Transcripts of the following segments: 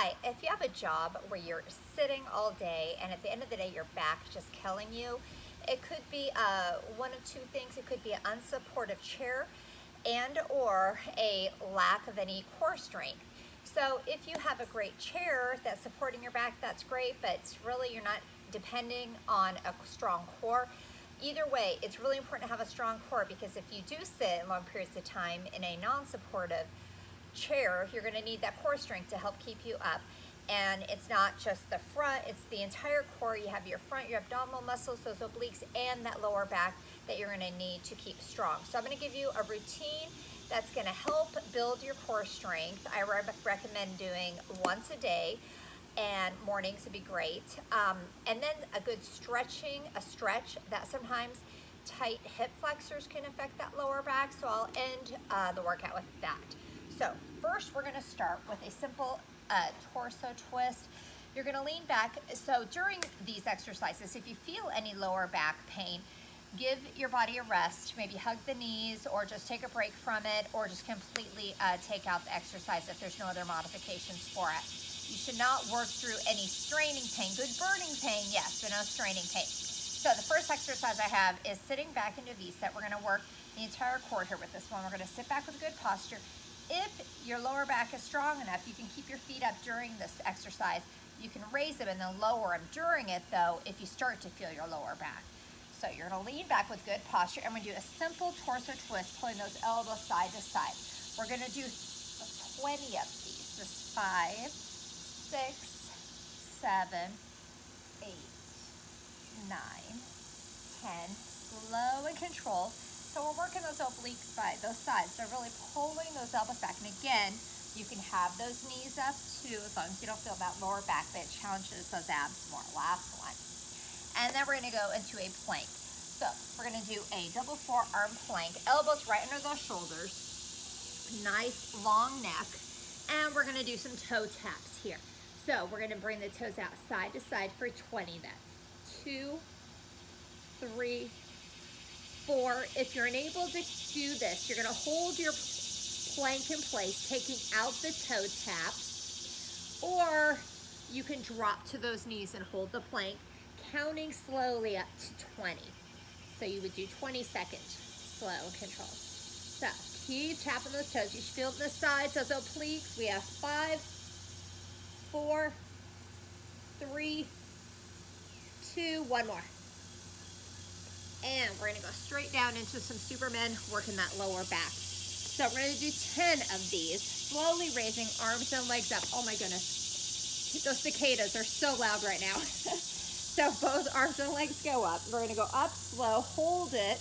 Hi, if you have a job where you're sitting all day and at the end of the day your back's just killing you, it could be one of two things. It could be an unsupportive chair and or a lack of any core strength. So if you have a great chair that's supporting your back, that's great, but it's really you're not depending on a strong core. Either way, it's really important to have a strong core because if you do sit in long periods of time in a non-supportive chair, you're going to need that core strength to help keep you up. And it's not just the front, it's the entire core. You have your front, your abdominal muscles, those obliques, and that lower back that you're going to need to keep strong. So I'm going to give you a routine that's going to help build your core strength. I recommend doing once a day, and mornings would be great. And then a good stretch that sometimes tight hip flexors can affect that lower back. So I'll end the workout with that. So first we're going to start with a simple torso twist. You're going to lean back. So during these exercises, if you feel any lower back pain, give your body a rest, maybe hug the knees or just take a break from it, or just completely take out the exercise if there's no other modifications for it. You should not work through any straining pain. Good burning pain, yes, but no straining pain. So the first exercise I have is sitting back into V-set. We're going to work the entire core here with this one. We're going to sit back with a good posture. If your lower back is strong enough, you can keep your feet up during this exercise. You can raise them and then lower them during it, though, if you start to feel your lower back. So you're going to lean back with good posture, and we're going to do a simple torso twist, pulling those elbows side to side. We're going to do 20 of these. This is 5, 6, 7, 8, 9, 10. Slow and controlled. So we're working those obliques by those sides. They're really pulling those elbows back. And again, you can have those knees up too, as long as you don't feel that lower back, but it challenges those abs more. Last one. And then we're going to go into a plank. So we're going to do a double forearm plank. Elbows right under those shoulders. Nice long neck. And we're going to do some toe taps here. So we're going to bring the toes out side to side for 20. That's 2, 3, 4. If you're unable to do this, you're going to hold your plank in place, taking out the toe taps, or you can drop to those knees and hold the plank, counting slowly up to 20. So you would do 20 seconds, slow and controlled. So keep tapping those toes. You should feel it in the sides, those obliques. We have 5, 4, 3, 2, one more. And we're going to go straight down into some Superman, working that lower back. So we're going to do 10 of these, slowly raising arms and legs up. Oh my goodness, those cicadas are so loud right now. So both arms and legs go up. We're going to go up slow, hold it,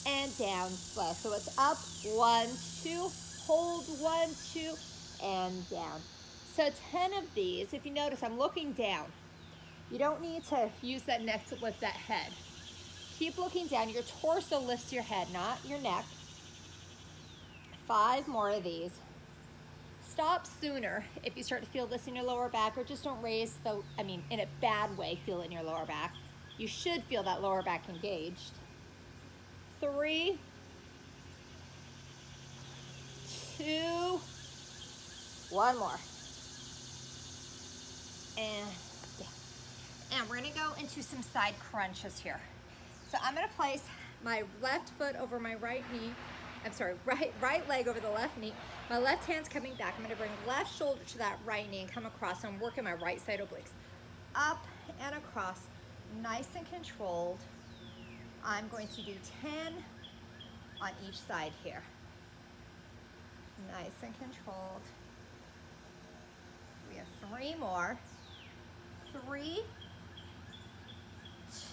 and down slow. So it's up, 1, 2, hold, 1, 2, and down. So 10 of these. If you notice, I'm looking down. You don't need to use that neck to lift that head. Keep looking down. Your torso lifts your head, not your neck. 5 more of these. Stop sooner if you start to feel this in your lower back, or just don't raise in a bad way, feel it in your lower back. You should feel that lower back engaged. 3, 2, one more. And down. And we're gonna go into some side crunches here. So I'm gonna place my left foot over my right knee. Right leg over the left knee. My left hand's coming back. I'm gonna bring left shoulder to that right knee and come across. I'm working my right side obliques. Up and across, nice and controlled. I'm going to do 10 on each side here. Nice and controlled. We have 3 more. 3,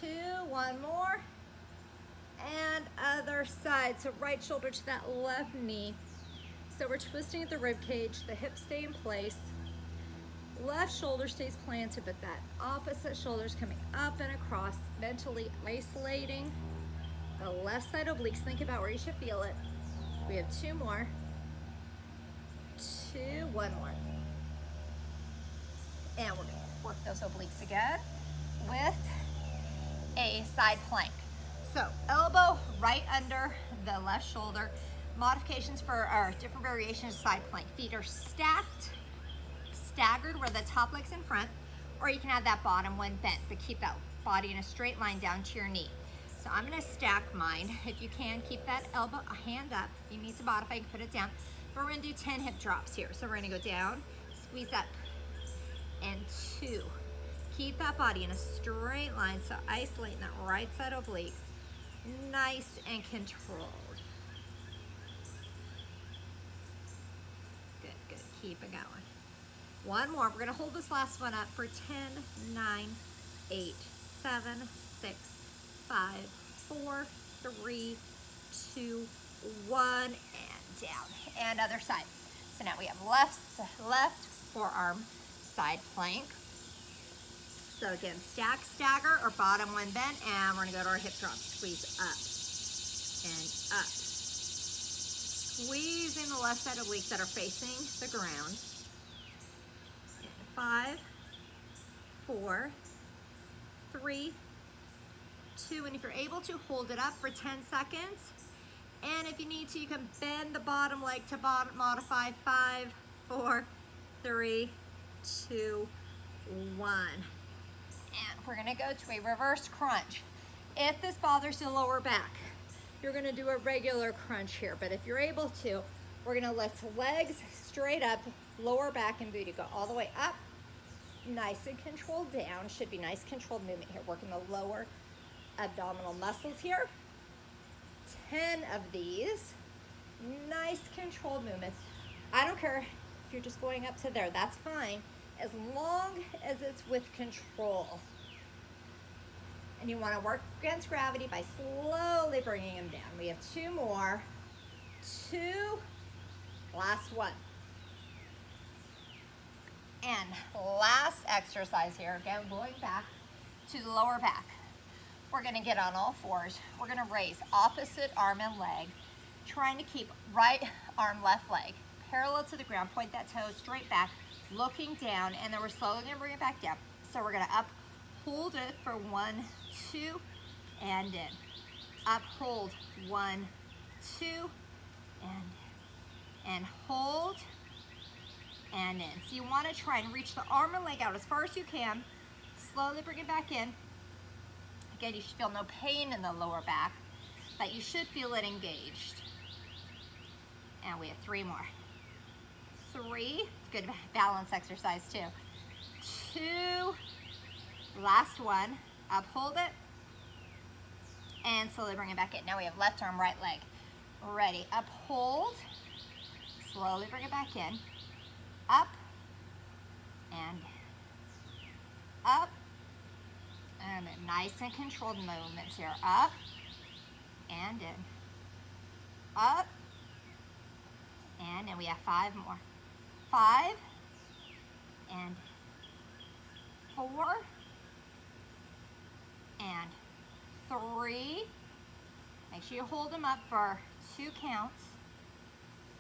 2, one more, and other side. So right shoulder to that left knee. So we're twisting at the rib cage, the hips stay in place, left shoulder stays planted, but that opposite shoulder is coming up and across, mentally isolating the left side obliques. Think about where you should feel it. We have 2 more, 2, one more. And we're gonna work those obliques again with a side plank. So elbow right under the left shoulder. Modifications for our different variations of side plank. Feet are stacked, staggered where the top leg's in front, or you can have that bottom one bent, but keep that body in a straight line down to your knee. So I'm gonna stack mine. If you can, keep that elbow, hand up. If you need to modify, you can put it down. But we're gonna do 10 hip drops here. So we're gonna go down, squeeze up, and 2. Keep that body in a straight line, so isolating that right side obliques. Nice and controlled. Good, good, keep it going. One more, we're gonna hold this last one up for 10, 9, 8, 7, 6, 5, 4, 3, 2, 1, and down. And other side. So now we have left forearm, side plank. So again, stack, stagger, or bottom one bent, and we're gonna go to our hip drop. Squeeze up and up. Squeezing the left side obliques that are facing the ground. And 5, 4, 3, 2, and if you're able to, hold it up for 10 seconds. And if you need to, you can bend the bottom leg to modify. 5, 4, 3, 2, 1. And we're gonna go to a reverse crunch. If this bothers the lower back, you're gonna do a regular crunch here. But if you're able to, we're gonna lift legs straight up, lower back and booty. Go all the way up, nice and controlled down. Should be nice controlled movement here. Working the lower abdominal muscles here. 10 of these, nice controlled movements. I don't care if you're just going up to there, that's fine, as long as it's with control. And you want to work against gravity by slowly bringing them down. We have 2 more. 2, last one. And last exercise here, again, going back to the lower back. We're gonna get on all fours. We're gonna raise opposite arm and leg, trying to keep right arm, left leg parallel to the ground. Point that toe straight back, looking down, and then we're slowly gonna bring it back down. So we're gonna up, hold it for 1, 2, and in. Up, hold, 1, 2, and hold, and in. So you wanna try and reach the arm and leg out as far as you can. Slowly bring it back in. Again, you should feel no pain in the lower back, but you should feel it engaged. And we have 3 more. 3, good balance exercise too. 2, last one, uphold it, and slowly bring it back in. Now we have left arm, right leg. Ready, uphold, slowly bring it back in, up, and up, and then nice and controlled movements here. Up and in. Up and in. We have 5 more. 5 and 4 and 3. Make sure you hold them up for 2 counts.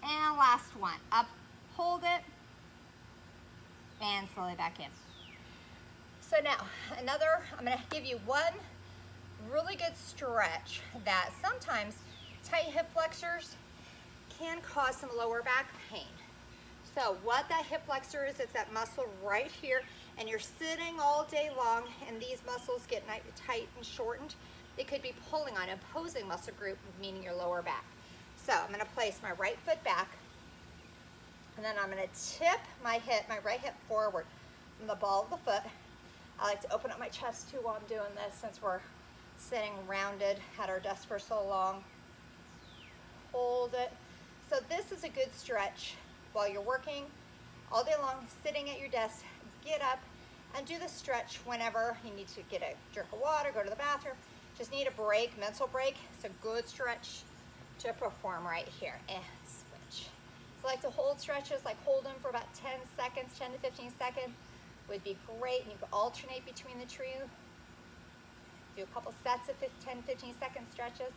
And last one. Up, hold it, and slowly back in. So now, I'm gonna give you one really good stretch that sometimes tight hip flexors can cause some lower back pain. So what that hip flexor is, it's that muscle right here, and you're sitting all day long and these muscles get tight and shortened. They could be pulling on opposing muscle group, meaning your lower back. So I'm gonna place my right foot back, and then I'm gonna tip my right hip forward from the ball of the foot. I like to open up my chest too while I'm doing this, since we're sitting rounded at our desk for so long. Hold it. So this is a good stretch while you're working all day long, sitting at your desk. Get up and do the stretch whenever you need to get a drink of water, go to the bathroom. Just need a break, mental break. It's a good stretch to perform right here. And switch. So I like to hold stretches, like hold them for about 10 seconds, 10 to 15 seconds. Would be great, and you can alternate between the two. Do a couple sets of 10, 15 second stretches.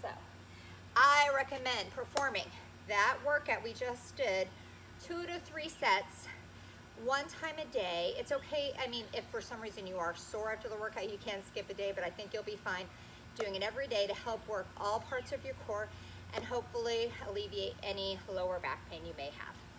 So, I recommend performing that workout we just did 2 to 3 sets, 1 time a day. It's okay, I mean, if for some reason you are sore after the workout, you can skip a day, but I think you'll be fine doing it every day to help work all parts of your core and hopefully alleviate any lower back pain you may have.